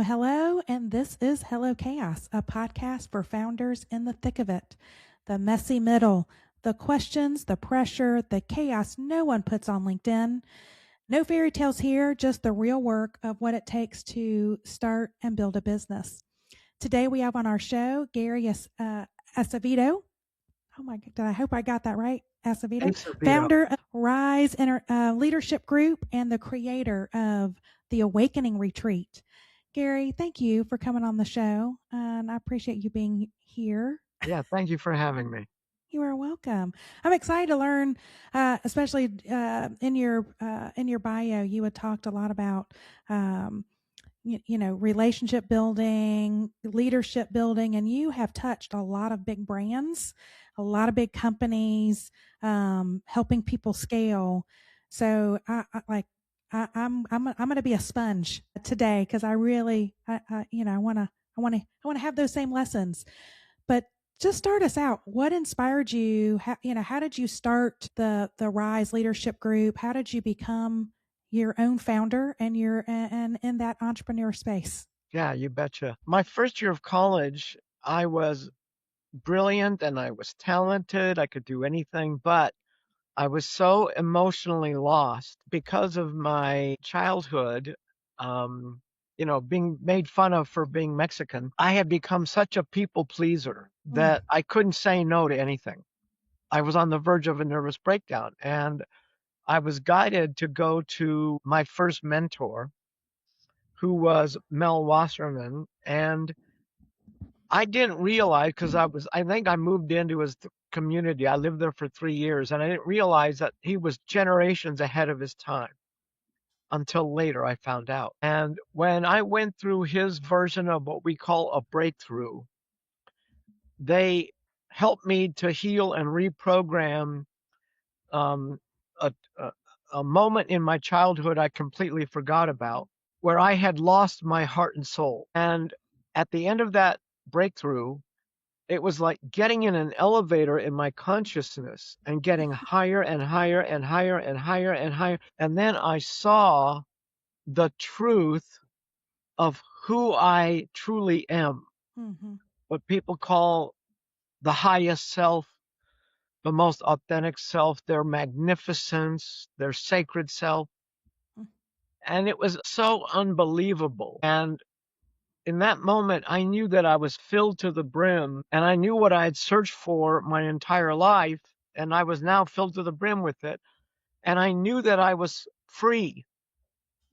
Well, hello, and this is Hello Chaos, a podcast for founders in the thick of it, the messy middle, the questions, the pressure, the chaos no one puts on LinkedIn. No fairy tales here, just the real work of what it takes to start and build a business. Today we have on our show Gary Acevedo. Oh my God, I hope I got that right. Acevedo, Acevedo. founder of Rise Leadership Group and the creator of the Awakening Retreat. Gary, thank you for coming on the show, and I appreciate you being here. Yeah, thank you for having me. You are welcome. I'm excited to learn, especially in your bio. You had talked a lot about, relationship building, leadership building, and you have touched a lot of big brands, a lot of big companies, helping people scale. So I'm going to be a sponge today because I really I want to have those same lessons. But just start us out. What inspired you? How did you start the Rise Leadership Group? How did you become your own founder and in that entrepreneur space? Yeah, you betcha. My first year of college, I was brilliant and I was talented. I could do anything, but I was so emotionally lost because of my childhood. Being made fun of for being Mexican. I had become such a people pleaser Mm. that I couldn't say no to anything. I was on the verge of a nervous breakdown, and I was guided to go to my first mentor, who was Mel Wasserman. And I didn't realize, because I think I moved into his community. I lived there for 3 years, and I didn't realize that he was generations ahead of his time until later I found out. And when I went through his version of what we call a breakthrough, they helped me to heal and reprogram um, a, a, a moment in my childhood I completely forgot about, where I had lost my heart and soul. And at the end of that breakthrough, it was like getting in an elevator in my consciousness and getting higher and higher and higher and higher and higher. And then I saw the truth of who I truly am, Mm-hmm. what people call the highest self, the most authentic self, their magnificence, their sacred self. And it was so unbelievable. And in that moment, I knew that I was filled to the brim, and I knew what I had searched for my entire life, and I was now filled to the brim with it. And I knew that I was free.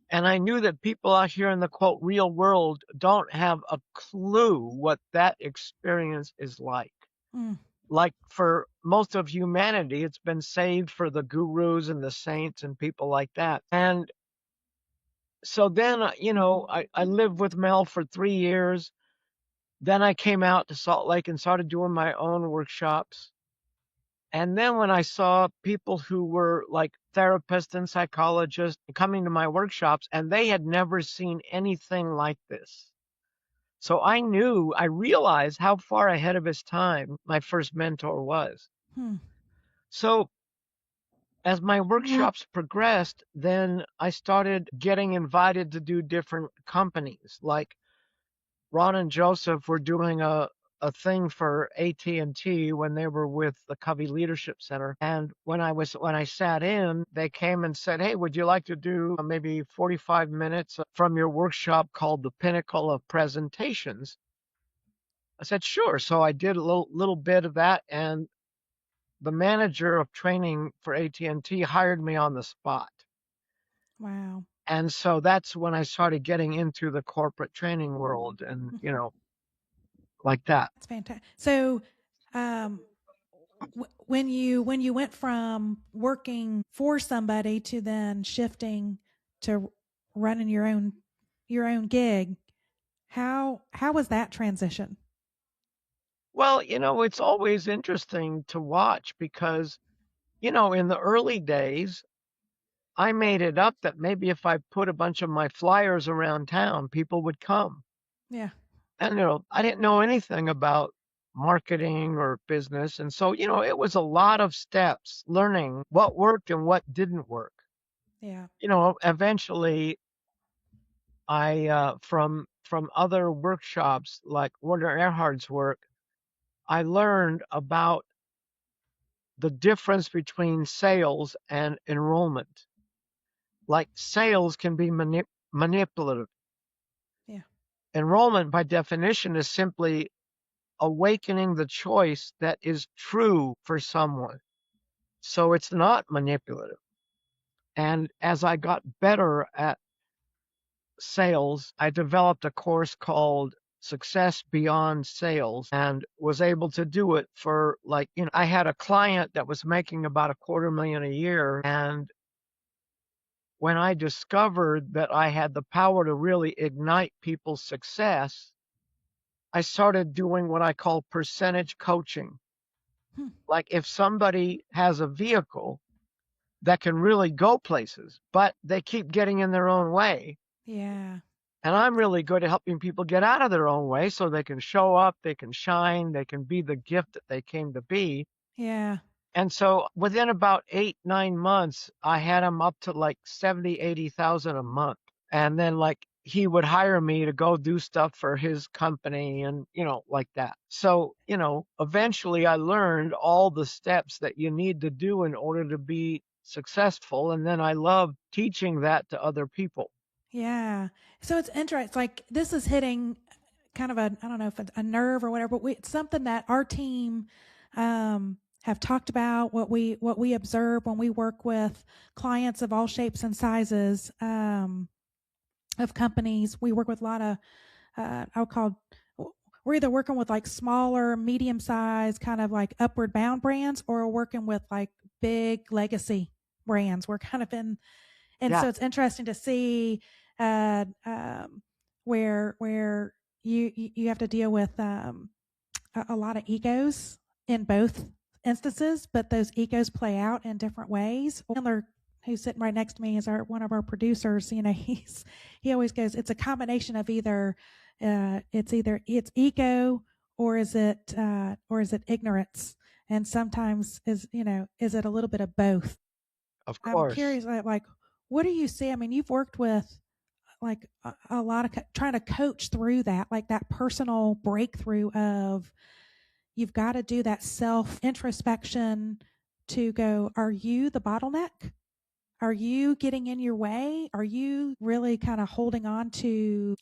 And I knew that people out here in the quote real world don't have a clue what that experience is like. Mm. Like for most of humanity, it's been saved for the gurus and the saints and people like that. And so then, I lived with Mel for 3 years. Then I came out to Salt Lake and started doing my own workshops. And then when I saw people who were like therapists and psychologists coming to my workshops, and they had never seen anything like this. So I realized how far ahead of his time my first mentor was. Hmm. So as my workshops progressed, then I started getting invited to do different companies. Like Ron and Joseph were doing a thing for AT&T when they were with the Covey Leadership Center. And when I sat in, they came and said, "Hey, would you like to do maybe 45 minutes from your workshop called The Pinnacle of Presentations?" I said, "Sure." So I did a little bit of that, and the manager of training for AT&T hired me on the spot. Wow. And so that's when I started getting into the corporate training world and, like that. That's fantastic. So, um, when you went from working for somebody to then shifting to running your own gig, how was that transition? Well, it's always interesting to watch because, in the early days, I made it up that maybe if I put a bunch of my flyers around town, people would come. Yeah. And, I didn't know anything about marketing or business. And so, it was a lot of steps learning what worked and what didn't work. Yeah. Eventually from from other workshops like Werner Erhard's work, I learned about the difference between sales and enrollment. Like sales can be manipulative. Yeah. Enrollment, by definition, is simply awakening the choice that is true for someone. So it's not manipulative. And as I got better at sales, I developed a course called Success Beyond Sales and was able to do it for like, I had a client that was making about $250,000 a year. And when I discovered that I had the power to really ignite people's success, I started doing what I call percentage coaching. Hmm. Like if somebody has a vehicle that can really go places, but they keep getting in their own way. Yeah. And I'm really good at helping people get out of their own way so they can show up, they can shine, they can be the gift that they came to be. Yeah. And so within about 8, 9 months, I had him up to like 70, 80,000 a month. And then like he would hire me to go do stuff for his company and, like that. So, eventually I learned all the steps that you need to do in order to be successful. And then I love teaching that to other people. Yeah. So it's interesting. Like this is hitting kind of I don't know if it's a nerve or whatever, but it's something that our team have talked about. What we observe when we work with clients of all shapes and sizes of companies. We work with a lot of I'll call. We're either working with like smaller, medium sized, kind of like upward bound brands, or we're working with like big legacy brands. We're kind of in, and Yeah. so it's interesting to see uh, um, where you have to deal with a lot of egos in both instances, but those egos play out in different ways. Chandler, who's sitting right next to me, is one of our producers. He always goes, it's a combination of it's ego or is it ignorance, and sometimes is it a little bit of both. Of I'm course. curious, like, what do you see? I mean, you've worked with like a lot of trying to coach through that, like that personal breakthrough of you've got to do that self introspection to go, are you the bottleneck? Are you getting in your way? Are you really kind of holding on to,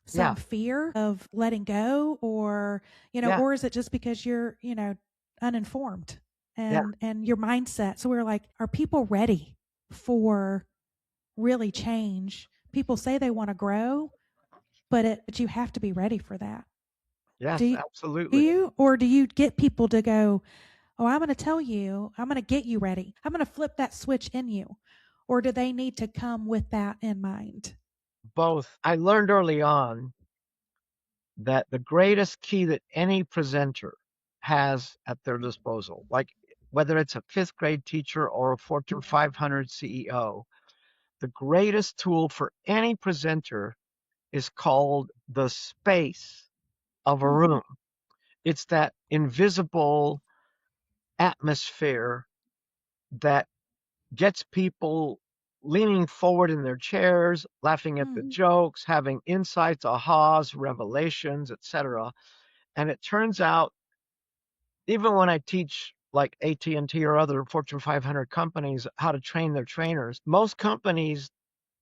some Yeah. fear of letting go, or, Yeah. or is it just because you're, uninformed Yeah. and your mindset? So we're like, are people ready for really change? People say they want to grow, but you have to be ready for that. Do Yes, you, do absolutely. you, or do you get people to go, oh, I'm going to tell you, I'm going to get you ready. I'm going to flip that switch in you. Or do they need to come with that in mind? Both. I learned early on that the greatest key that any presenter has at their disposal, like whether it's a fifth grade teacher or a Fortune 500 CEO, the greatest tool for any presenter is called the space of a Hmm. room. It's that invisible atmosphere that gets people leaning forward in their chairs, laughing at the Hmm. jokes, having insights, ahas, revelations, etc. And it turns out, even when I teach like AT&T or other Fortune 500 companies how to train their trainers, most companies,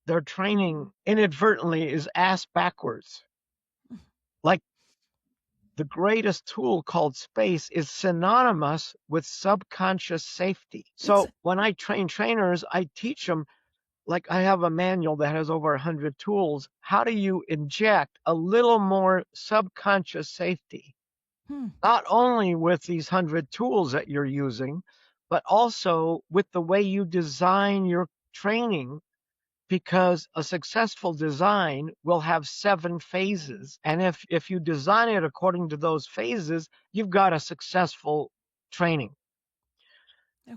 their training inadvertently is ass backwards. Like the greatest tool called space is synonymous with subconscious safety. It's So when I train trainers, I teach them, like I have a manual that has over 100 tools. How do you inject a little more subconscious safety? hmm, Not only with these 100 tools that you're using, but also with the way you design your training, because a successful design will have 7 phases. And if you design it according to those phases, you've got a successful training.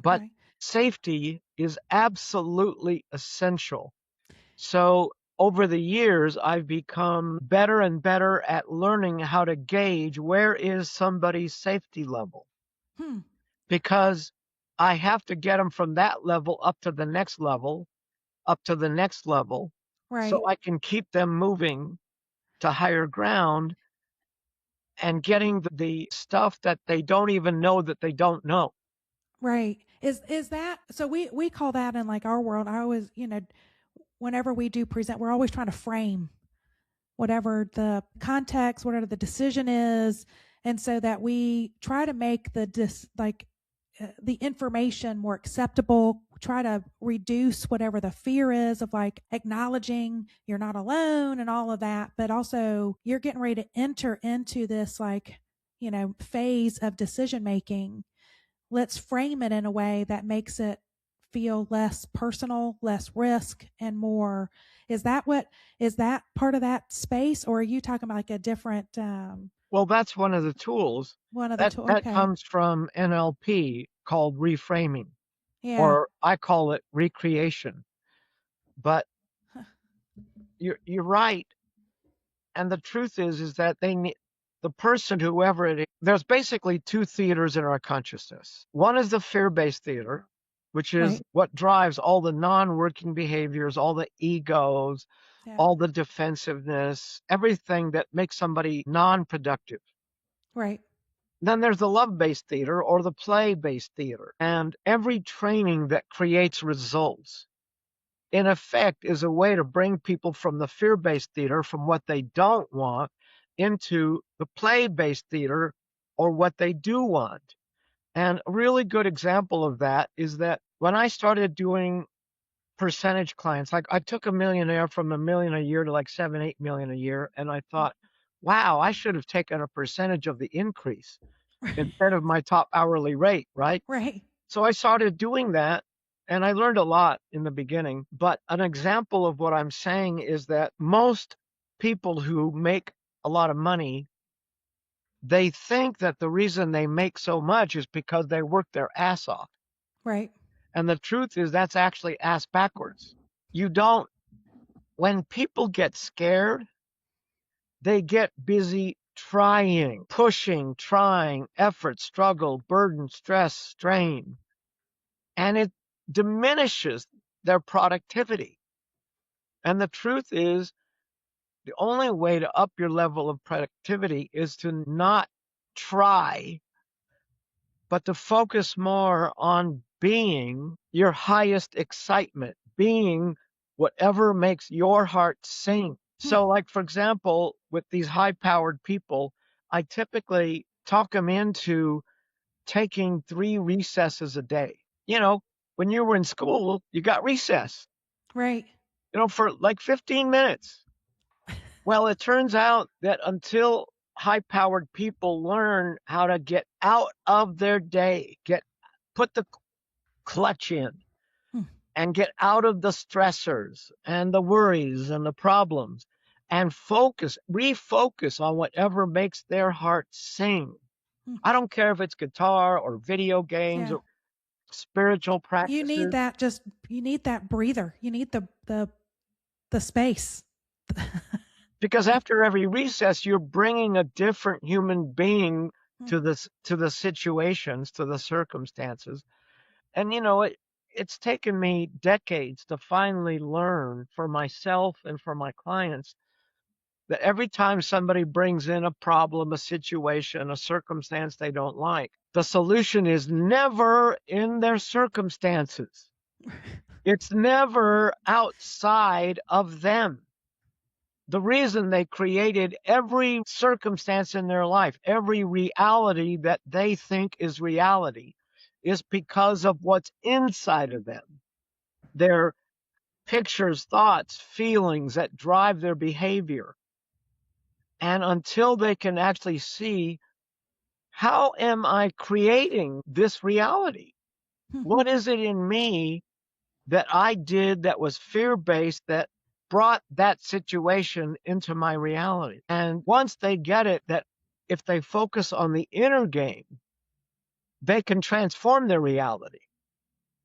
But okay. safety is absolutely essential. So over the years, I've become better and better at learning how to gauge where is somebody's safety level, Hmm, because I have to get them from that level up to the next level, up to the next level, right. so I can keep them moving to higher ground and getting the stuff that they don't even know that they don't know. Right. Is that so? We call that in like our world. I always, whenever we do present, we're always trying to frame whatever the context, whatever the decision is, and so that we try to make the information more acceptable. Try to reduce whatever the fear is of like acknowledging you're not alone and all of that, but also you're getting ready to enter into this phase of decision making. Let's frame it in a way that makes it feel less personal, less risk, and more. Is that part of that space, or are you talking about like a different Well, that's one of the tools one of the that two? that Okay, comes from NLP called reframing, yeah, or I call it recreation. But you're right, and the truth is that they need the person, whoever it is. There's basically two theaters in our consciousness. One is the fear-based theater, which is right, what drives all the non-working behaviors, all the egos, yeah, all the defensiveness, everything that makes somebody non-productive. right, Then there's the love-based theater or the play-based theater. And every training that creates results, in effect, is a way to bring people from the fear-based theater, from what they don't want, into the play-based theater or what they do want. And a really good example of that is that when I started doing percentage clients, like I took a millionaire from $1 million a year to like 7, 8 million a year. And I thought, wow, I should have taken a percentage of the increase instead of my top hourly rate, right? right, So I started doing that and I learned a lot in the beginning. But an example of what I'm saying is that most people who make a lot of money, they think that the reason they make so much is because they work their ass off. right, And the truth is that's actually ass backwards. You don't, when people get scared, they get busy trying, pushing, trying, effort, struggle, burden, stress, strain, and it diminishes their productivity. And the truth is, the only way to up your level of productivity is to not try, but to focus more on being your highest excitement, being whatever makes your heart sing. hmm, So, like, for example, with these high powered people, I typically talk them into taking 3 recesses a day. When you were in school, you got recess, right, for like 15 minutes. Well, it turns out that until high powered people learn how to get out of their day, put the clutch in hmm, and get out of the stressors and the worries and the problems and refocus on whatever makes their heart sing. hmm, I don't care if it's guitar or video games yeah. or spiritual You need practices, that. Just you need that breather. You need the space. because after every recess, you're bringing a different human being Hmm, to the situations, to the circumstances. And it's taken me decades to finally learn for myself and for my clients that every time somebody brings in a problem, a situation, a circumstance they don't like, the solution is never in their circumstances. It's never outside of them. The reason they created every circumstance in their life, every reality that they think is reality, is because of what's inside of them. Their pictures, thoughts, feelings that drive their behavior. And until they can actually see, how am I creating this reality? hmm, What is it in me that I did that was fear based that brought that situation into my reality? And once they get it, that if they focus on the inner game, they can transform their reality.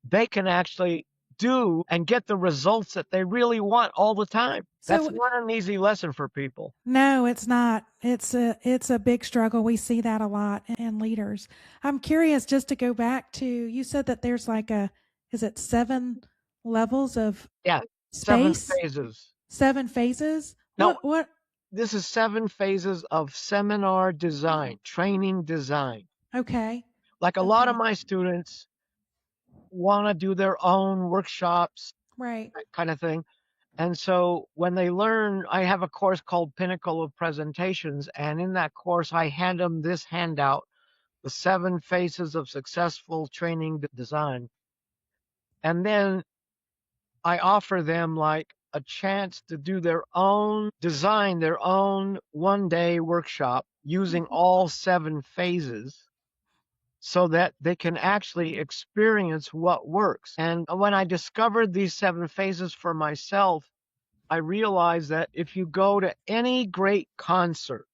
They can actually do and get the results that they really want all the time. That's so not an easy lesson for people. no, it's not. It's a big struggle. We see that a lot in leaders. I'm curious just to go back to you said that there's like is it 7 levels of Yeah, 7 space, phases. 7 phases? No, What? This is 7 phases of seminar design, training design. Okay. Like a lot of Okay. my students want to do their own workshops, Right. that kind of thing. And so when they learn, I have a course called Pinnacle of Presentations. And in that course, I hand them this handout, the 7 phases of successful training design. And then I offer them like a chance to do their own design, their own 1-day workshop using all 7 phases so that they can actually experience what works. And when I discovered these 7 phases for myself, I realized that if you go to any great concert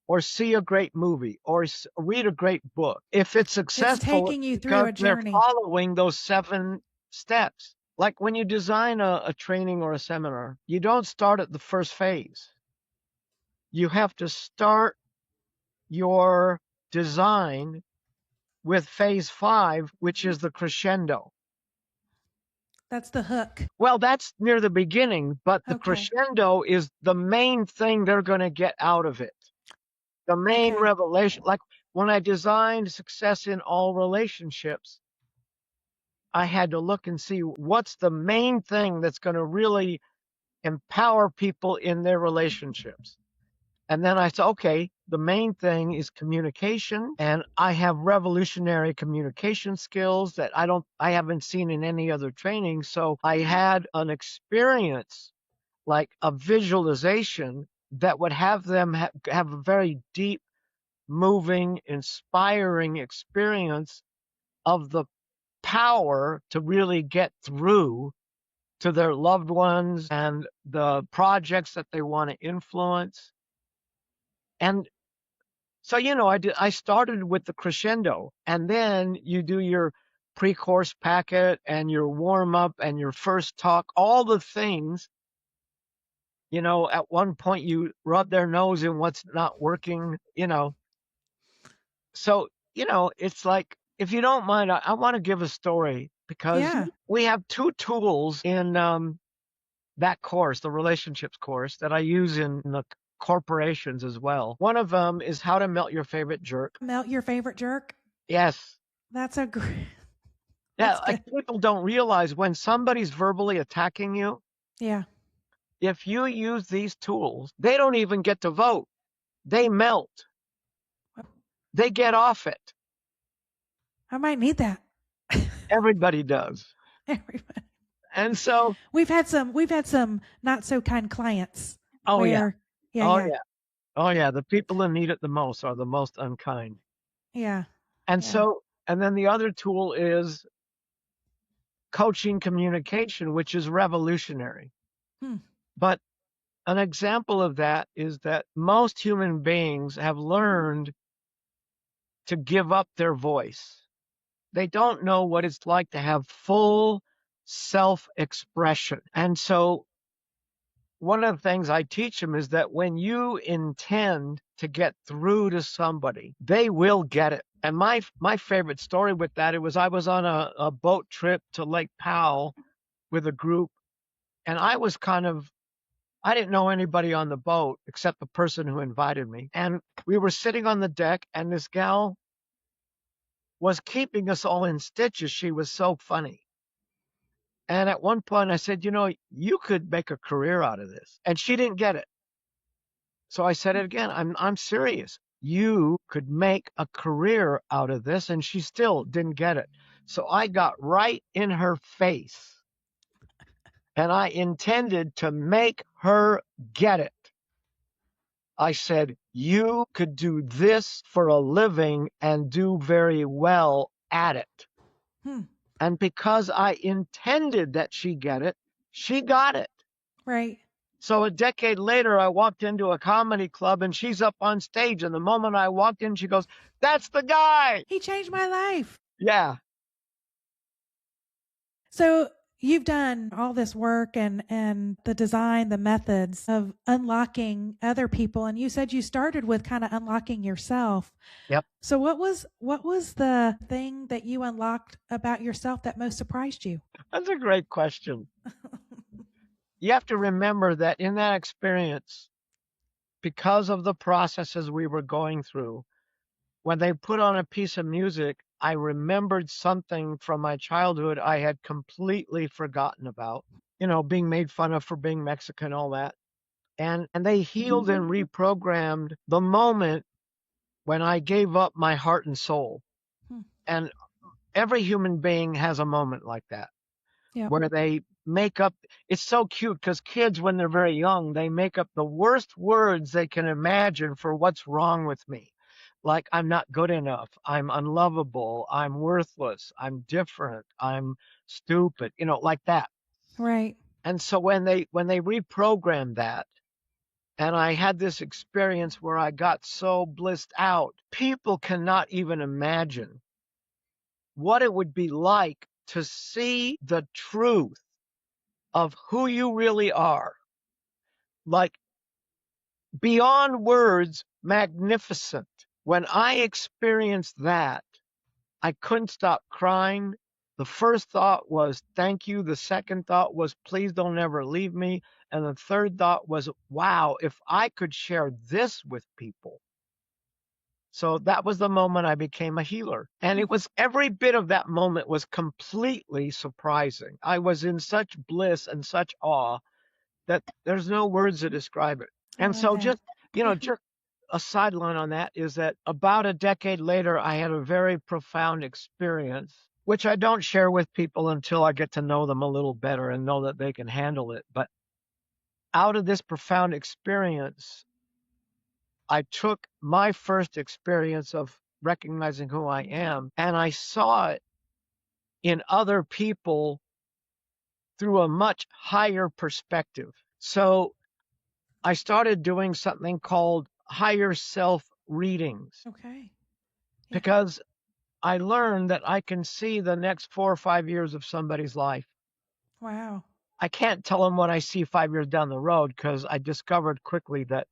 or see a great movie or read a great book, if it's It's successful, it's taking you through because a they're journey. following those 7 steps. Like when you design a training or a seminar, you don't start at the first phase. You have to start your design with phase 5, which is the crescendo. That's the hook. Well, that's near the beginning, but the Okay. crescendo is the main thing they're going to get out of it. The main Okay. revelation, like when I designed Success in All Relationships, I had to look and see what's the main thing that's going to really empower people in their relationships. And then I said, okay, the main thing is communication, and I have revolutionary communication skills that I haven't seen in any other training. So I had an experience, like a visualization that would have them have a very deep, moving, inspiring experience of the power to really get through to their loved ones and the projects that they want to influence. And so, I started with the crescendo, and then you do your pre-course packet and your warm up and your first talk, all the things. At one point you rub their nose in what's not working. So, it's like, if you don't mind, I want to give a story because Yeah. we have 2 tools in that course, the relationships course, that I use in the corporations as well. One of them is how to melt your favorite jerk. Melt your favorite jerk. Yes. That's a great. Yeah, That's like good. people don't realize when somebody's verbally attacking you, Yeah. if you use these tools, they don't even get to vote. They melt. They get off it. I might need that. Everybody does. Everybody. And so, We've had some not so kind clients oh yeah. where yeah, Oh yeah. yeah. Oh yeah, the people that need it the most are the most unkind. Yeah. And Yeah. so, and then the other tool is coaching communication, which is revolutionary. Hmm. But an example of that is that most human beings have learned to give up their voice. They don't know what it's like to have full self expression. And so, one of the things I teach them is that when you intend to get through to somebody, they will get it. And my favorite story with that, I was on a boat trip to Lake Powell with a group, and I didn't know anybody on the boat except the person who invited me. And we were sitting on the deck, and this gal was keeping us all in stitches. She was so funny. And at one point I said, you could make a career out of this. And she didn't get it. So I said it again. I'm serious. You could make a career out of this. And she still didn't get it. So I got right in her face and I intended to make her get it. I said, you could do this for a living and do very well at it. Hmm. And because I intended that she get it, she got it. Right. So a decade later, I walked into a comedy club and she's up on stage. And the moment I walked in, she goes, "That's the guy." He changed my life. Yeah. So you've done all this work and the design, the methods of unlocking other people, and you said you started with kind of unlocking yourself. Yep. So what was the thing that you unlocked about yourself that most surprised you? That's a great question. You have to remember that in that experience, because of the processes we were going through, when they put on a piece of music, I remembered something from my childhood I had completely forgotten about. Being made fun of for being Mexican, all that. And they healed and reprogrammed the moment when I gave up my heart and soul. Hmm. And every human being has a moment like that Yep. where they make up. It's so cute because kids, when they're very young, they make up the worst words they can imagine for what's wrong with me. Like, I'm not good enough. I'm unlovable. I'm worthless. I'm different. I'm stupid, like that. Right. And so when they reprogrammed that, and I had this experience where I got so blissed out, people cannot even imagine what it would be like to see the truth of who you really are. Like, beyond words, magnificent. When I experienced that, I couldn't stop crying. The first thought was, thank you. The second thought was, please don't ever leave me. And the third thought was, wow, if I could share this with people. So that was the moment I became a healer. And Hmm. it was every bit of that moment was completely surprising. I was in such bliss and such awe that there's no words to describe it. I And love so that. just, Yeah. just a sideline on that is that about a decade later, I had a very profound experience, which I don't share with people until I get to know them a little better and know that they can handle it. But out of this profound experience, I took my first experience of recognizing who I am and I saw it in other people through a much higher perspective. So I started doing something called higher self readings Okay. Yeah. because I learned that I can see the next 4 or 5 years of somebody's life. Wow. I can't tell them what I see 5 years down the road because I discovered quickly that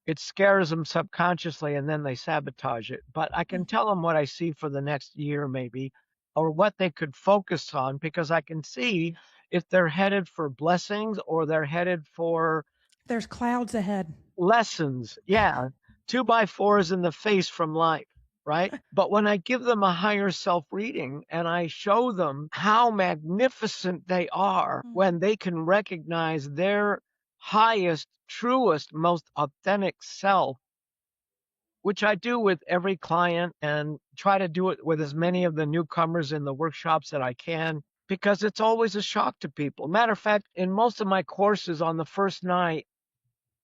it scares them subconsciously and then they sabotage it. But I Hmm. can tell them what I see for the next year, maybe, or what they could focus on because I can see if they're headed for blessings or they're headed for There's clouds ahead. lessons. Yeah. 2x4s in the face from life. Right. But when I give them a higher self reading and I show them how magnificent they are Hmm. when they can recognize their highest, truest, most authentic self, which I do with every client and try to do it with as many of the newcomers in the workshops that I can, because it's always a shock to people. Matter of fact, in most of my courses on the first night,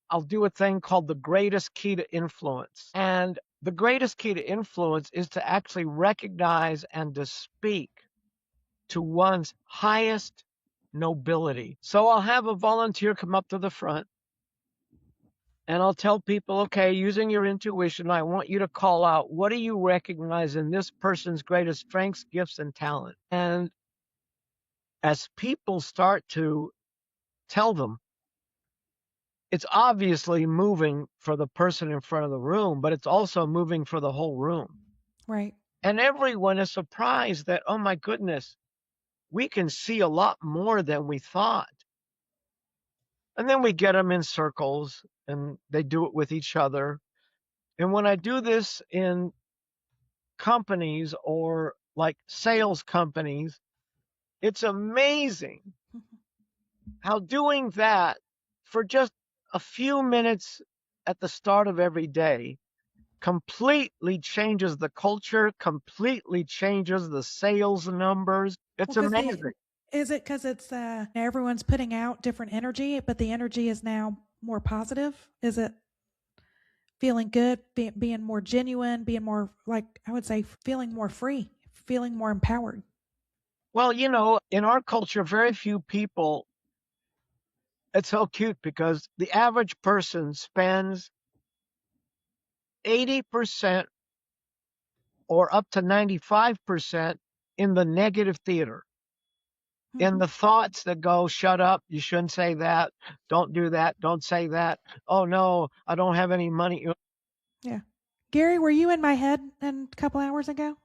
I'll do a thing called the greatest key to influence. And the greatest key to influence is to actually recognize and to speak to one's highest nobility. So I'll have a volunteer come up to the front and I'll tell people, okay, using your intuition, I want you to call out, what do you recognize in this person's greatest strengths, gifts, and talent? And as people start to tell them, it's obviously moving for the person in front of the room, but it's also moving for the whole room. Right. And everyone is surprised that, oh my goodness, we can see a lot more than we thought. And then we get them in circles and they do it with each other. And when I do this in companies or like sales companies, it's amazing how doing that for just a few minutes at the start of every day completely changes the culture, completely changes the sales numbers. Well, It's because the amazing. is it because it's everyone's putting out different energy, but the energy is now more positive? Is it feeling good, being more genuine, being more like I would say, feeling more free, feeling more empowered? Well, in our culture, very few people, it's so cute because the average person spends 80% or up to 95% in the negative theater, Hmm. in the thoughts that go, shut up, you shouldn't say that, don't do that, don't say that. Oh no, I don't have any money. Yeah. Gary, were you in my head a couple hours ago?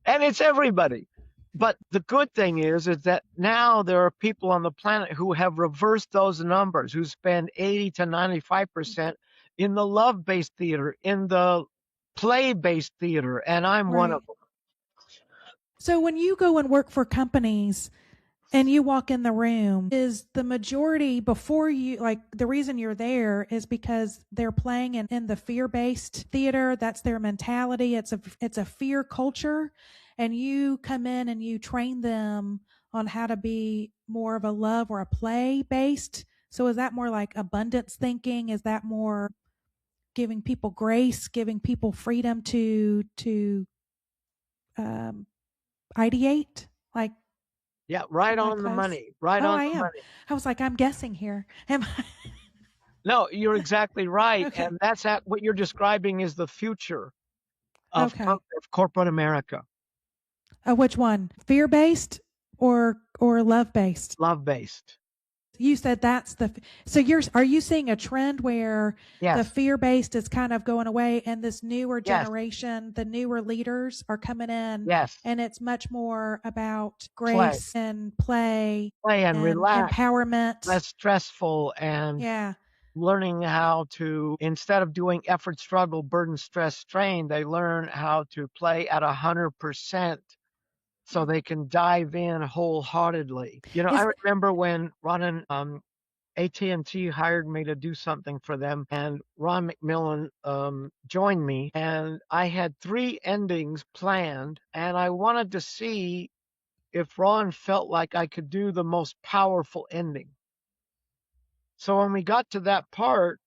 And it's everybody. But the good thing is that now there are people on the planet who have reversed those numbers, who spend 80 to 95% in the love-based theater, in the play-based theater, and I'm one of Right. So when you go and work for companies and you walk in the room, is the majority before you, like the reason you're there is because they're playing in the fear-based theater? That's their mentality. It's a fear culture, and you come in and you train them on how to be more of a love or a play based. So is that more like abundance thinking? Is that more giving people grace, giving people freedom to um, ideate? Like, Yeah, right am I on the close? money. Right Oh, on I the am. money. I was like, I'm guessing here. Am I? No, you're exactly right, Okay. and that's what you're describing is the future of Okay. of corporate America, Which one? Fear based or love based? love-based. You said that's the. So are you seeing a trend where the Yes, fear based is kind of going away, and this newer yes, generation, the newer leaders are coming in, yes. and it's much more about Play, grace and play play and and relax, empowerment? less stressful, and Yeah. learning how to, instead of doing effort, struggle, burden, stress, strain, they learn how to play at 100% so Hmm. they can dive in wholeheartedly. I Is remember when Ron and AT&T hired me to do something for them, and Ron McMillan joined me, and I had three endings planned, and I wanted to see if Ron felt like I could do the most powerful ending. So when we got to that part,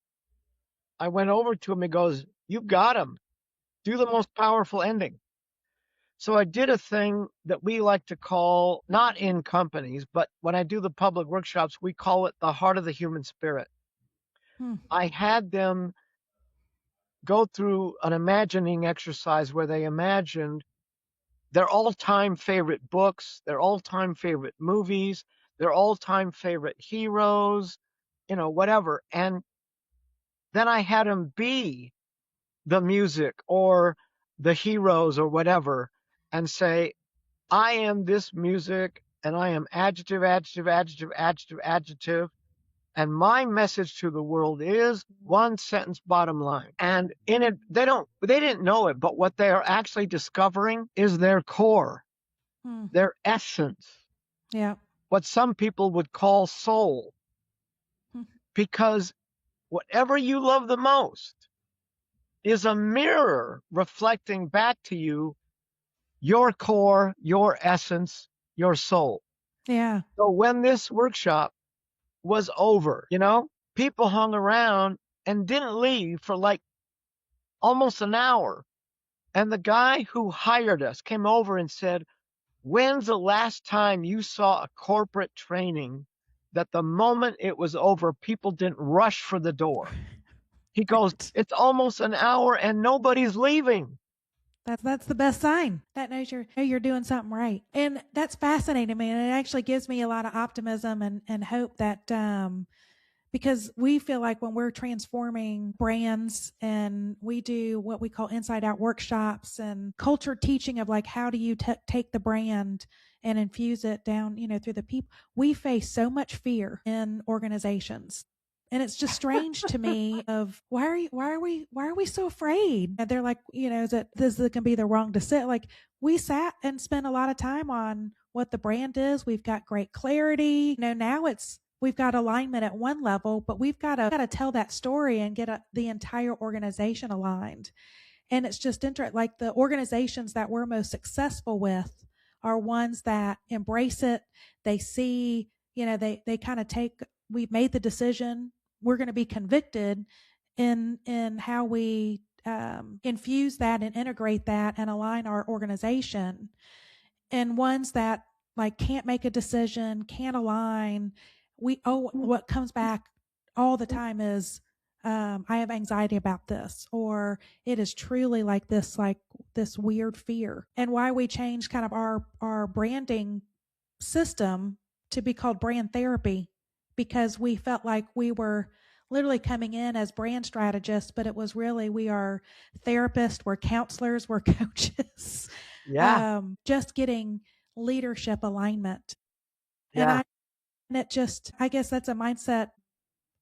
I went over to him and goes, "You got him. Do the most powerful ending." So I did a thing that we like to call, not in companies, but when I do the public workshops, we call it the heart of the human spirit. hmm, I had them go through an imagining exercise where they imagined their all-time favorite books, their all-time favorite movies, their all-time favorite heroes, whatever. And then I had them be the music or the heroes or whatever and say, I am this music and I am adjective, adjective, adjective, adjective, adjective. And my message to the world is one sentence bottom line. And in it, they didn't know it, but what they are actually discovering is their core, hmm, their essence, yeah. what some people would call soul. Hmm, Because whatever you love the most is a mirror reflecting back to you your core, your essence, your soul. yeah. So when this workshop was over, people hung around and didn't leave for like almost an hour. And the guy who hired us came over and said, "When's the last time you saw a corporate training that the moment it was over, people didn't rush for the door?" He goes, Right. "It's almost an hour and nobody's leaving." That's the best sign. That knows you're doing something right. And that's fascinating to me. And it actually gives me a lot of optimism and hope that because we feel like when we're transforming brands and we do what we call inside out workshops and culture teaching of like how do you take the brand and infuse it down through the people, we face so much fear in organizations, and it's just strange to me of why are we so afraid? And they're like, is it this is going to be the wrong decision? Like, we sat and spent a lot of time on what the brand is. We've got great clarity. Now we've got alignment at one level, but we've got to tell that story and get the entire organization aligned. And it's just interesting. Like, the organizations that we're most successful with are ones that embrace it. They see, they kind of take. We've made the decision. We're going to be convicted in how we infuse that and integrate that and align our organization, and ones that like can't make a decision, can't align. What comes back all the time is, I have anxiety about this, or it is truly like this weird fear. And why we changed kind of our branding system to be called brand therapy, because we felt like we were literally coming in as brand strategists, but it was really, we are therapists, we're counselors, we're coaches, Yeah. just getting leadership alignment. And Yeah, I guess that's a mindset.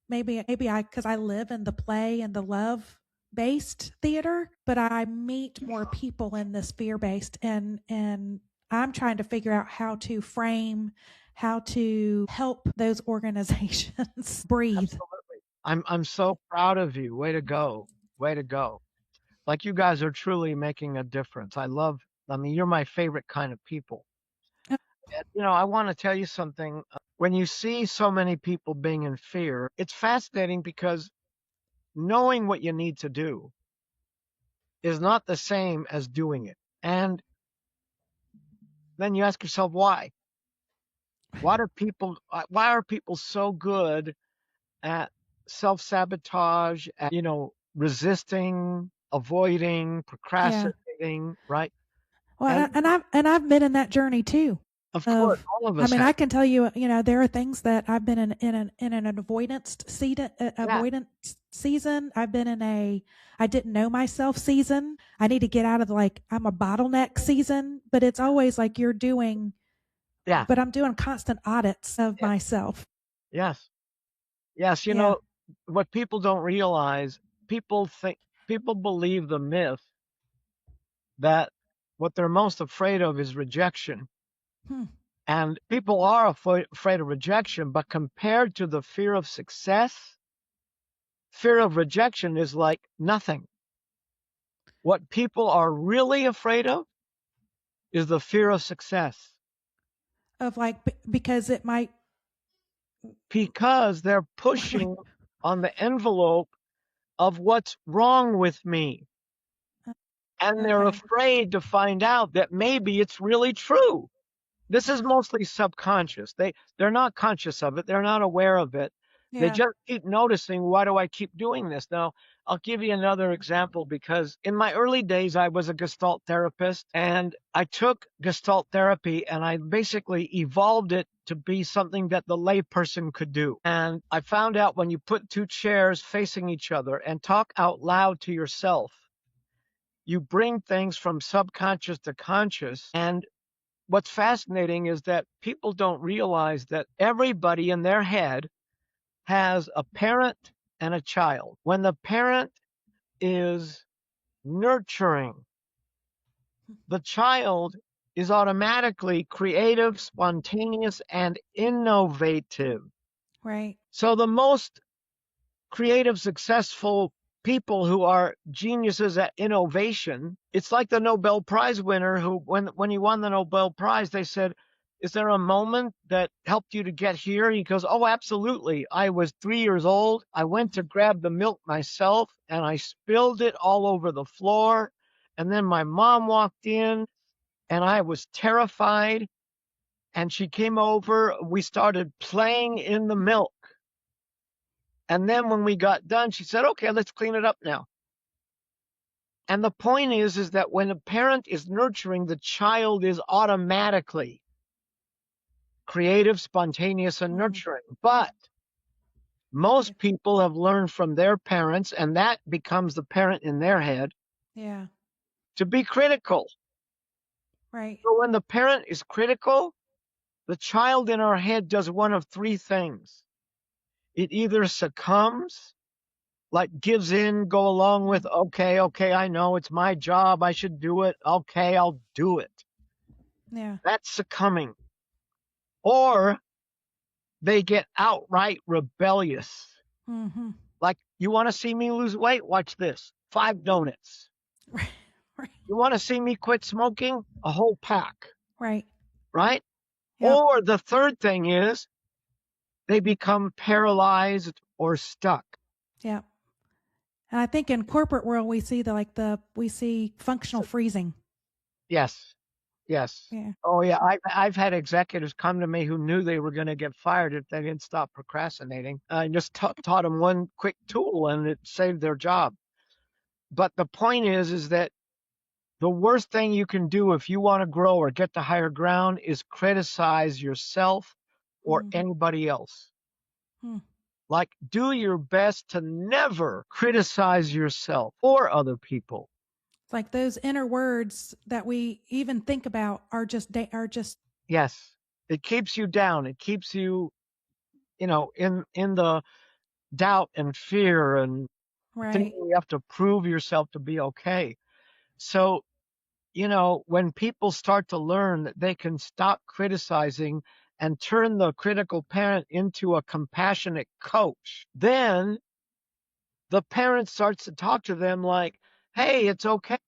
Maybe because I live in the play and the love based theater, but I meet more people in this fear based, and I'm trying to figure out how to help those organizations breathe. absolutely. I'm so proud of you. Way to go. Way to go. Like you guys are truly making a difference. I mean, you're my favorite kind of people. And, I want to tell you something. When you see so many people being in fear, it's fascinating because knowing what you need to do is not the same as doing it. And then you ask yourself why? Why are people so good at self-sabotage, at, resisting, avoiding, Yeah. procrastinating, right? And Well, and I've been in that journey too. of course, Of, all of I us mean, have. I can tell you, there are things that I've been in an Yeah, avoidance season. I've been in a I didn't know myself season. I need to get out of I'm a bottleneck season. But it's always like yeah, but I'm doing constant audits of yeah, myself. yes, yes. Yeah. What people don't realize, people think, people believe the myth that what they're most afraid of is rejection. Hmm. And people are afraid of rejection, but compared to the fear of success, fear of rejection is like nothing. What people are really afraid of is the fear of success Of because it might. because they're pushing on the envelope of what's wrong with me. And they're Okay. afraid to find out that maybe it's really true. This is mostly subconscious. They're not conscious of it. They're not aware of it. They Yeah. just keep noticing, why do I keep doing this? Now, I'll give you another example because in my early days, I was a Gestalt therapist and I took Gestalt therapy and I basically evolved it to be something that the layperson could do. And I found out when you put two chairs facing each other and talk out loud to yourself, you bring things from subconscious to conscious. And what's fascinating is that people don't realize that everybody in their head has a parent and a child. When the parent is nurturing, the child is automatically creative, spontaneous, and innovative. Right. So the most creative, successful people who are geniuses at innovation. It's like the Nobel Prize winner who, when he won the Nobel Prize, they said, "Is there a moment that helped you to get here?" He goes, "Oh, absolutely. I was 3 years old. I went to grab the milk myself and I spilled it all over the floor. And then my mom walked in and I was terrified. And she came over. We started playing in the milk. And then when we got done, she said, okay, let's clean it up now." And the point is that when a parent is nurturing, the child is automatically creative, spontaneous, and Hmm. nurturing. But Yeah. most people have learned from their parents, and that becomes the parent in their head, Yeah. to be critical. Right. So when the parent is critical, the child in our head does one of three things. It either succumbs, like gives in, go along with, Mm. okay, okay, I know it's my job, I should do it. Okay, I'll do it. Yeah. That's succumbing. Or they get outright rebellious. Mm-hmm. Like, you want to see me lose weight? Watch this. 5 donuts. Right. Right. You want to see me quit smoking? A whole pack, Right. right? Yep. Or the third thing is they become paralyzed or stuck. Yep. And I think in corporate world we see we see functional So, freezing. yes, yes. Yeah. Oh, yeah. I've had executives come to me who knew they were going to get fired if they didn't stop procrastinating. I just taught them one quick tool and it saved their job. But the point is that the worst thing you can do if you want to grow or get to higher ground is criticize yourself or Mm-hmm. anybody else. Hmm. Like, do your best to never criticize yourself or other people. It's like those inner words that we even think about are just Yes. It keeps you down. It keeps you, in the doubt and fear and Right. thinking you have to prove yourself to be okay. So, when people start to learn that they can stop criticizing and turn the critical parent into a compassionate coach, then the parent starts to talk to them like, hey, it's okay.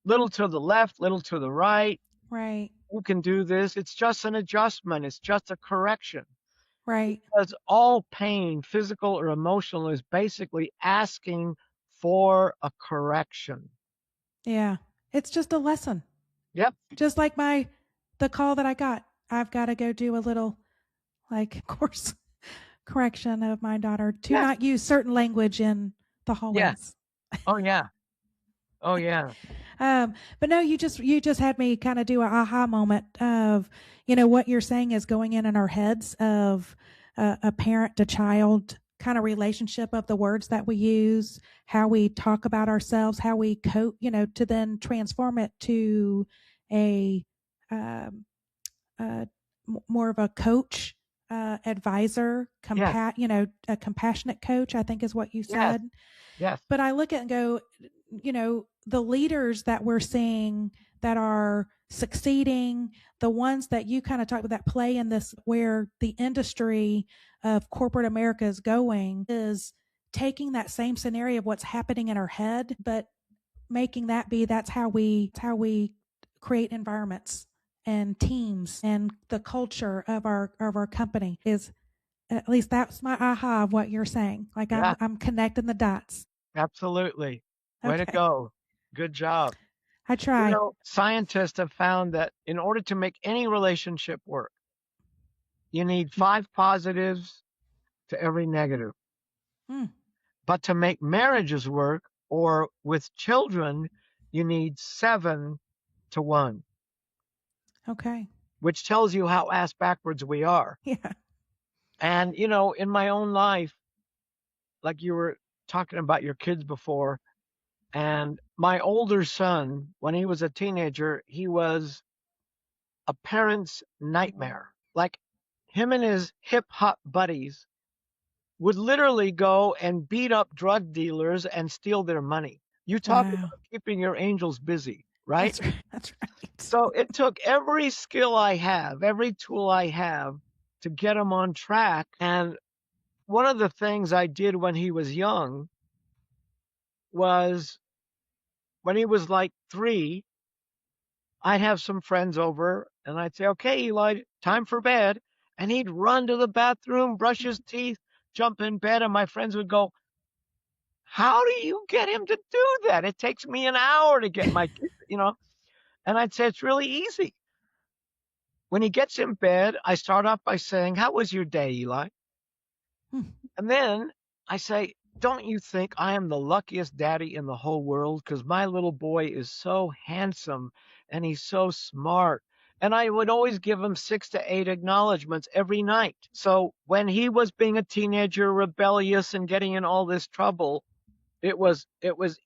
Little to the left, little to the right. Right. You can do this. It's just an adjustment. It's just a correction. Right. Because all pain, physical or emotional, is basically asking for a correction. Yeah. It's just a lesson. Yep. Just like the call that I got. I've got to go do a little like course correction of my daughter to Yes. not use certain language in the Yeah. hallways. Oh, yeah. Oh, yeah. But no, you just had me kind of do an aha moment of, what you're saying is going in our heads of a parent to child kind of relationship of the words that we use, how we talk about ourselves, how we cope, to then transform it to a, um, more of a coach, advisor, Yes. a compassionate coach, I think is what you Yes. said. Yes. But I look at it and go, the leaders that we're seeing that are succeeding, the ones that you kind of talk about that play in this, where the industry of corporate America is going, is taking that same scenario of what's happening in our head, but making that be that's how we create environments and teams and the culture of our company is, at least that's my aha of what you're saying. Like I'm Yeah. I'm connecting the dots. Absolutely. Way to Okay. go. Good job. I try. Scientists have found that in order to make any relationship work, you need 5 positives to every negative. Mm, But to make marriages work or with children, you need 7 to 1, okay. which tells you how ass backwards we are. Yeah. And, in my own life, like you were talking about your kids before, and my older son, when he was a teenager, he was a parent's nightmare. Like him and his hip hop buddies would literally go and beat up drug dealers and steal their money. You talk Wow. about keeping your angels busy, right? That's right. That's right. So it took every skill I have, every tool I have to get him on track. And one of the things I did when he was young was when he was like 3, I'd have some friends over and I'd say, okay, Eli, time for bed. And he'd run to the bathroom, brush his teeth, jump in bed. And my friends would go, how do you get him to do that? It takes me an hour to get my kid. And I'd say, it's really easy. When he gets in bed, I start off by saying, how was your day, Eli? Mm, And then I say, don't you think I am the luckiest daddy in the whole world? Because my little boy is so handsome and he's so smart. And I would always give him 6 to 8 acknowledgments every night. So when he was being a teenager, rebellious and getting in all this trouble, it was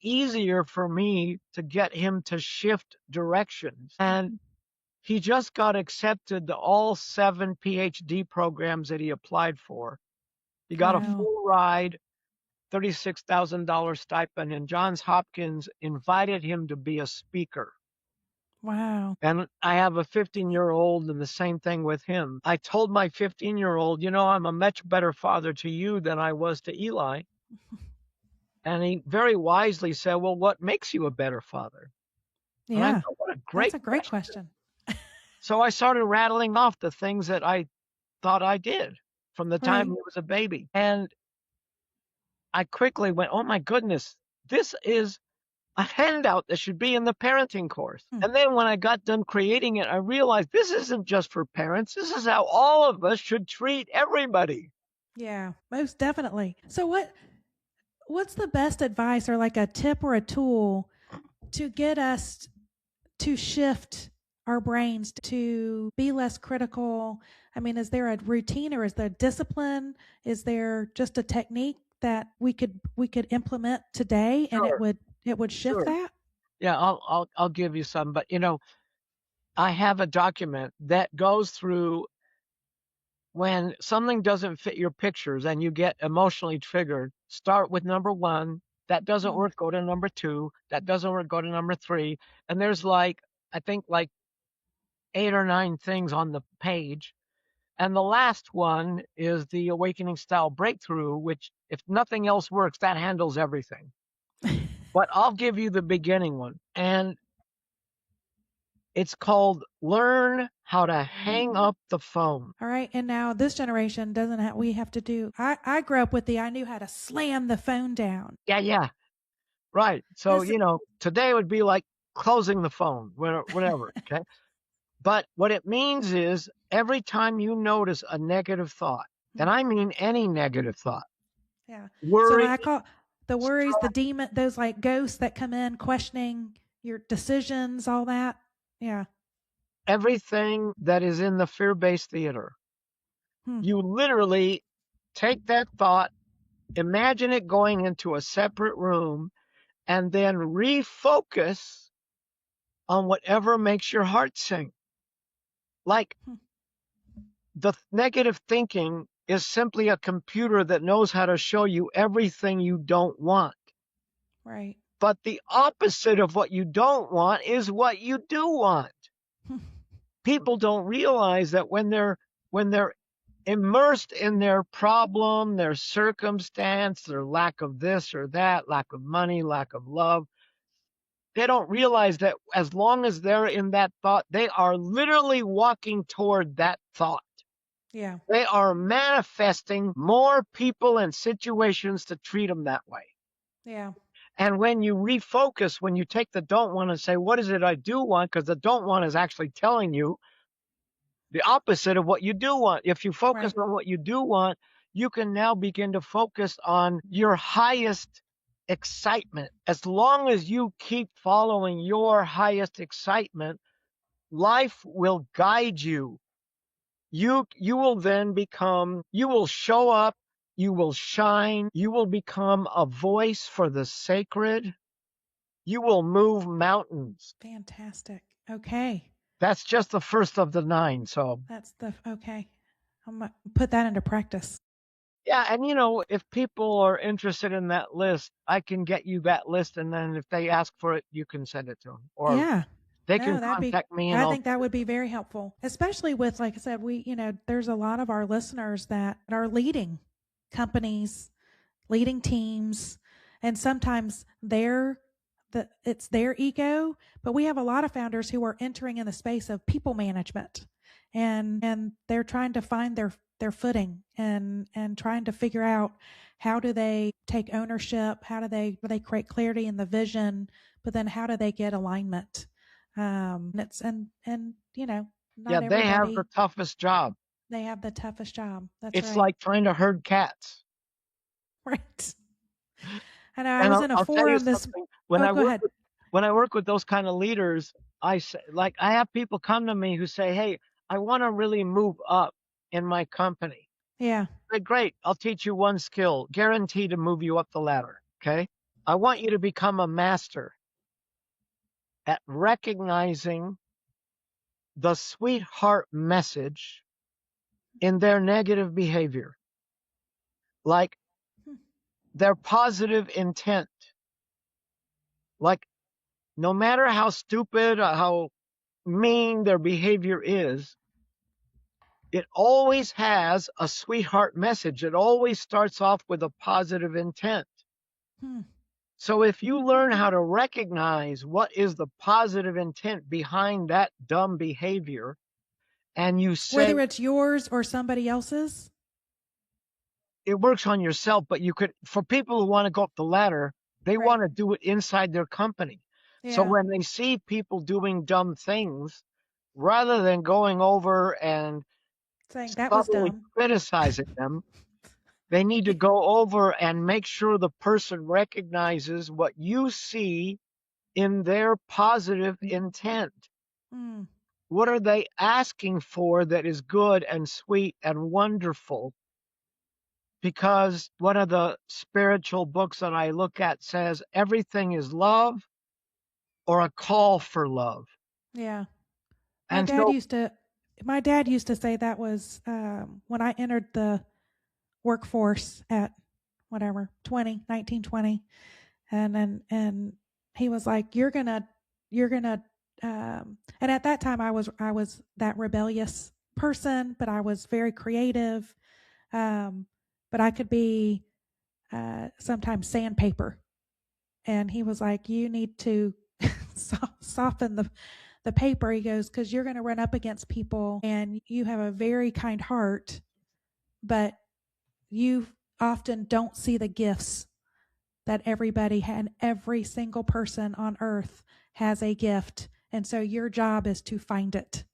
easier for me to get him to shift directions. And he just got accepted to all 7 PhD programs that he applied for. He got a wow. full ride, $36,000 stipend, and Johns Hopkins invited him to be a speaker. Wow. And I have a 15-year-old, and the same thing with him. I told my 15-year-old, I'm a much better father to you than I was to Eli. And he very wisely said, well, what makes you a better father? And I Yeah. go, what a That's great a great question. question. So I started rattling off the things that I thought I did from the time Right. he was a baby. And I quickly went, oh my goodness, this is a handout that should be in the parenting course. Mm, And then when I got done creating it, I realized this isn't just for parents. This is how all of us should treat everybody. yeah. Most definitely. So what's the best advice or like a tip or a tool to get us to shift our brains to be less critical? I mean, is there a routine or is there discipline? Is there just a technique that we could implement today and it Sure, would it would shift sure. that? Yeah, I'll give you some, but I have a document that goes through when something doesn't fit your pictures and you get emotionally triggered. Start with number one. That doesn't Hmm. work. Go to number two. That doesn't work. Go to number three. And there's like, I think like 8 or 9 things on the page. And the last one is the awakening style breakthrough, which, if nothing else works, that handles everything. But I'll give you the beginning one. And it's called Learn How to Hang Up the Phone. All right. And now this generation doesn't have, we have to do, I grew up with I knew how to slam the phone down. Yeah, yeah, right. So, This, today would be like closing the phone, whatever. Okay. But what it means is every time you notice a negative thought, and I mean any negative thought, yeah. So worry, I call the worries, the stress, demon, those like ghosts that come in questioning your decisions, all that. Yeah. everything that is in the fear based theater, Hmm. you literally take that thought, imagine it going into a separate room, and then refocus on whatever makes your heart sing. Like Hmm. the negative thinking is simply a computer that knows how to show you everything you don't want. Right. But the opposite of what you don't want is what you do want. Hmm. People don't realize that when they're immersed in their problem, their circumstance, their lack of this or that, lack of money, lack of love, they don't realize that as long as they're in that thought, they are literally walking toward that thought. Yeah. They are manifesting more people and situations to treat them that way. Yeah. And when you refocus, when you take the don't want and say, what is it I do want? Because the don't want is actually telling you the opposite of what you do want. If you focus Right. on what you do want, you can now begin to focus on your highest excitement. As long as you keep following your highest excitement, life will guide you. You will then become, you will show up, you will shine, you will become a voice for the sacred, you will move mountains. Fantastic. Okay. That's just the first of the 9. So That's the, okay. I'm going to put that into practice. yeah, and if people are interested in that list, I can get you that list, and then if they ask for it, you can send it to them, or Yeah. they can No, that'd be, contact me, and I I'll. think that would be very helpful, especially with, like I said, there's a lot of our listeners that are leading companies, leading teams, and sometimes it's their ego, but we have a lot of founders who are entering in the space of people management, and they're trying to find their footing, and trying to figure out how do they take ownership, how do they create clarity in the vision, but then how do they get alignment. It's and Yeah, not they have the everybody, toughest job. they have the toughest job. That's It's right. like trying to herd cats. Right. I know I And was I'll, in a I'll tell you forum this. something. Oh, go ahead. When I work with those kind of leaders, I say, like, I have people come to me who say, "Hey, I want to really move up in my company." Yeah. I say, great, I'll teach you one skill, guaranteed to move you up the ladder. Okay, I want you to become a master at recognizing the sweetheart message in their negative behavior, like Hmm. their positive intent. Like, no matter how stupid, how mean their behavior is, it always has a sweetheart message. It always starts off with a positive intent. Hmm. So if you learn how to recognize what is the positive intent behind that dumb behavior, and you say Whether it's yours or somebody else's. it works on yourself, but you could, for people who want to go up the ladder, they Right. want to do it inside their company. So Yeah. when they see people doing dumb things, rather than going over and Saying that was subtly dumb. criticizing them, they need to go over and make sure the person recognizes what you see in their positive intent. Mm. What are they asking for that is good and sweet and wonderful? Because one of the spiritual books that I look at says everything is love or a call for love. Yeah. My And dad so, used to my dad used to say that was when I entered the workforce at whatever 1920, and he was like, you're gonna and at that time I was that rebellious person, but I was very creative. um, but I could be sometimes sandpaper, and he was like, you need to soften the paper. He goes, because you're going to run up against people and you have a very kind heart, but you often don't see the gifts that every single person on earth has a gift. And so your job is to find it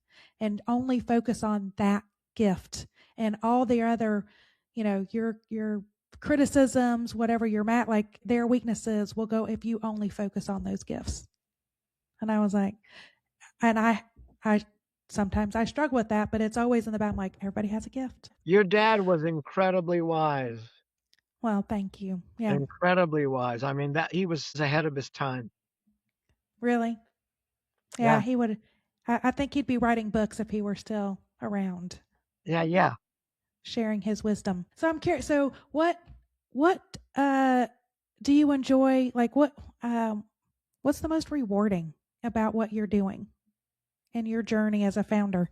and only focus on that gift, and all the other, your criticisms, whatever you're mad, like their weaknesses will go if you only focus on those gifts. And I was like, and I sometimes I struggle with that, but it's always in the back. I'm like, everybody has a gift. your dad was incredibly wise, Well, thank you. Yeah, incredibly wise. I mean, that he was ahead of his time. really. Yeah, Yeah, he would. I think he'd be writing books if he were still around, yeah, yeah. sharing his wisdom. So I'm curious. So what do you enjoy? Like what's the most rewarding about what you're doing in your journey as a founder?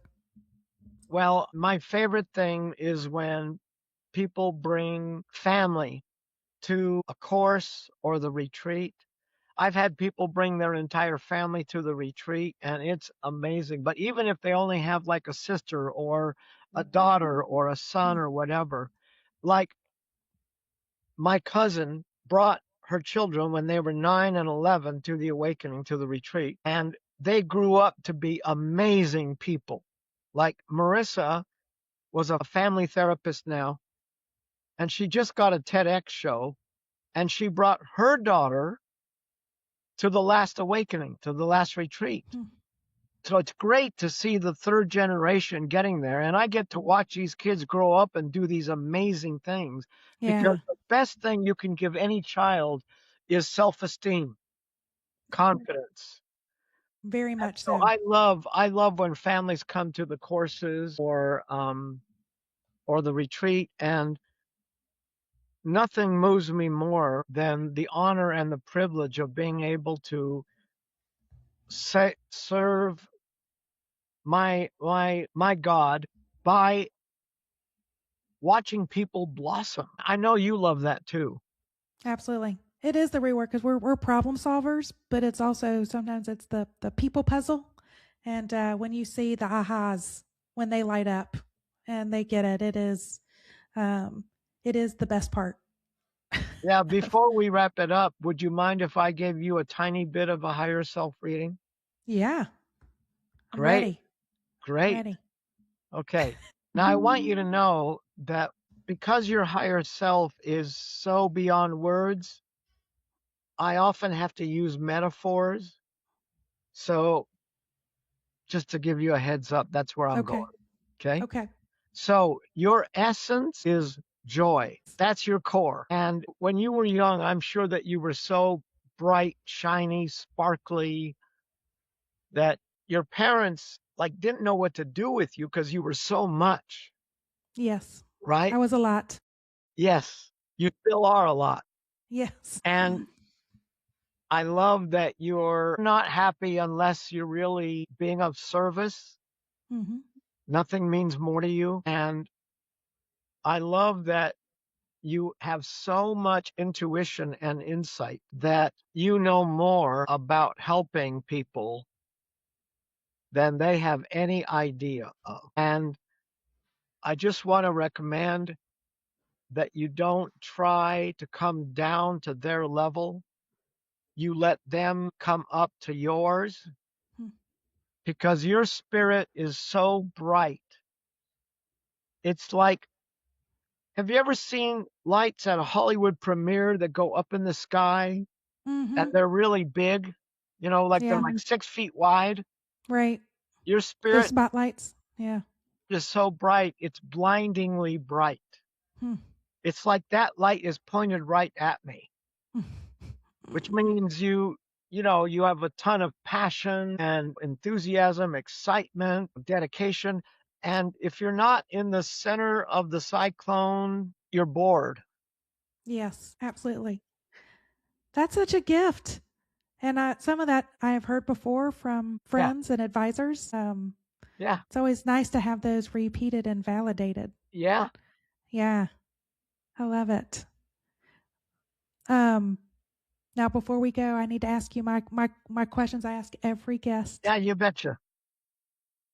Well, my favorite thing is when people bring family to a course or the retreat. I've had people bring their entire family to the retreat, and it's amazing. But even if they only have like a sister or a daughter or a son Hmm. or whatever, like my cousin brought her children when they were 9 and 11 to the awakening, to the retreat, and they grew up to be amazing people. Like Marissa was a family therapist now, and she just got a TEDx show, and she brought her daughter to the last awakening, to the last retreat. Hmm. So it's great to see the third generation getting there. And I get to watch these kids grow up and do these amazing things, because Yeah, the best thing you can give any child is self esteem, confidence. very And much so so. I love when families come to the courses or the retreat, and nothing moves me more than the honor and the privilege of being able to serve my God by watching people blossom. I know you love that too. Absolutely. It is the rework because we're problem solvers, but it's also sometimes it's the people puzzle. And when you see the ahas when they light up and they get it, um, it is the best part. Yeah, before we wrap it up, would you mind if I gave you a tiny bit of a higher self reading? Yeah, I'm Great, ready. I'm great. ready. Okay. Now I want you to know that because your higher self is so beyond words, I often have to use metaphors. So just to give you a heads up, that's where I'm going. Okay. Okay. Okay. So your essence is joy. That's your core. And when you were young, I'm sure that you were so bright, shiny, sparkly that your parents like didn't know what to do with you because you were so much, Yes. right? I was a lot. Yes, you still are a lot. Yes. And I love that you're not happy unless you're really being of service. Hmm. Nothing means more to you. And I love that you have so much intuition and insight that you know more about helping people than they have any idea of. And I just want to recommend that you don't try to come down to their level. You let them come up to yours, because your spirit is so bright. It's like, have you ever seen lights at a Hollywood premiere that go up in the sky and Hmm. they're really big? You know, like they're Yeah. like 6 feet wide. Right. Your Those spirit spotlights. Yeah. is so bright, it's blindingly bright. Hmm. It's like that light is pointed right at me, which means you have a ton of passion and enthusiasm, excitement, dedication. And if you're not in the center of the cyclone, you're bored. Yes, absolutely. That's such a gift. And some of that I have heard before from Yeah. friends and advisors. Yeah. It's always nice to have those repeated and validated. Yeah. Yeah, I love it. Um, Now, before we go, I need to ask you my questions I ask every guest. Yeah. You betcha.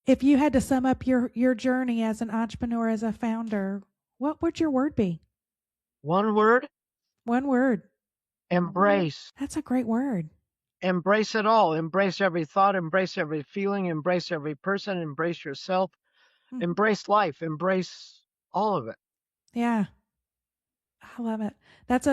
If you had to sum up your journey as an entrepreneur, as a founder, what would your word be? One word: One word. embrace. That's a great word. Embrace it all. Embrace every thought, embrace every feeling, embrace every person, embrace yourself, Mm, embrace life, embrace all of it. yeah, I love it. That's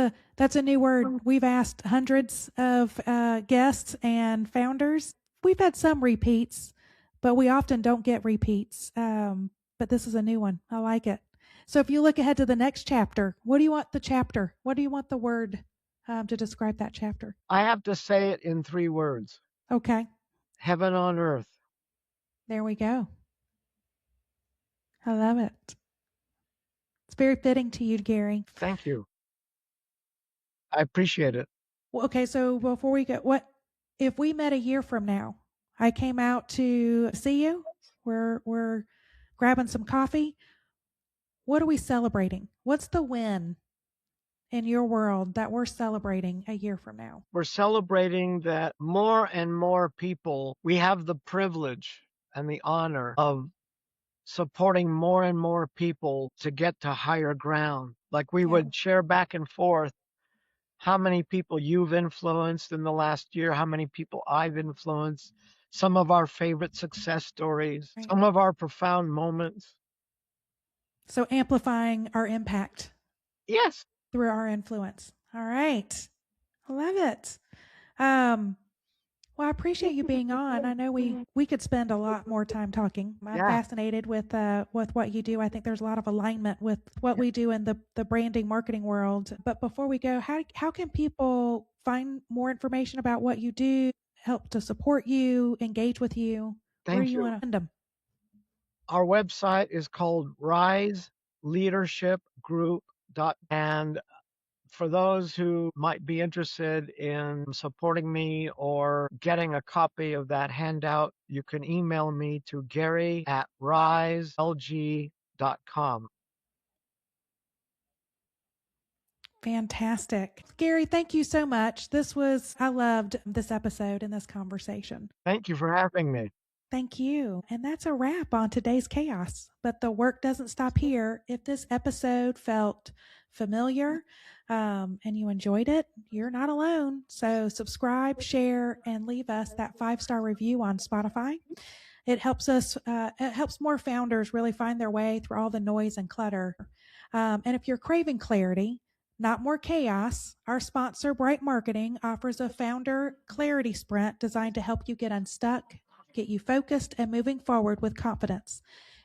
a new word. We've asked hundreds of guests and founders. We've had some repeats, but we often don't get repeats. But this is a new one. I like it. So if you look ahead to the next chapter, what do you want the chapter? What do you want the word to describe that chapter? I have to say it in 3 words: Okay, heaven on earth. there we go. I love it. It's very fitting to you, Gary. Thank you. I appreciate it. Well, okay, so before we go, what if we met a year from now? I came out to see you. We're grabbing some coffee. What are we celebrating? What's the win in your world that we're celebrating a year from now? We're celebrating that more and more people, we have the privilege and the honor of supporting more and more people to get to higher ground. Like we Yeah, would share back and forth how many people you've influenced in the last year, how many people I've influenced, some of our favorite success stories, right. some of our profound moments. So amplifying our impact Yes, through our influence. All right. I love it. Um, Well, I appreciate you being on. I know we could spend a lot more time talking. I'm yeah, fascinated with what you do. I think there's a lot of alignment with what yeah. we do in the branding marketing world. But before we go, how can people find more information about what you do, help to support you, engage with you? Where do Thank you you. want to find them? Our website is called Rise Leadership Group. And for those who might be interested in supporting me or getting a copy of that handout, you can email me to gary@riselg.com. Fantastic. Gary, thank you so much. I loved this episode and this conversation. Thank you for having me. Thank you. And that's a wrap on today's chaos. But the work doesn't stop here. If this episode felt familiar and you enjoyed it, you're not alone. So subscribe, share, and leave us that 5-star review on Spotify. It helps us. It helps more founders really find their way through all the noise and clutter. And if you're craving clarity, not more chaos, our sponsor, Bright Marketing, offers a founder clarity sprint designed to help you get unstuck, get you focused, and moving forward with confidence.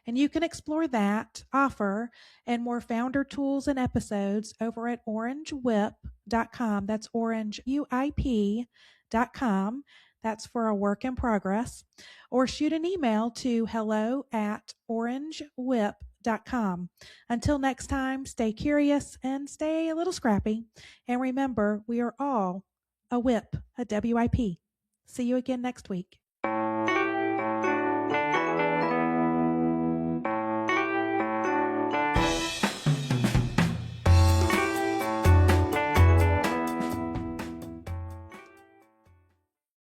And you can explore that offer and more founder tools and episodes over at orangewhip.com. That's orangeuip.com. That's for a work in progress. Or shoot an email to hello@orangewhip.com. Until next time, stay curious and stay a little scrappy. And remember, we are all a WIP, a WIP. See you again next week.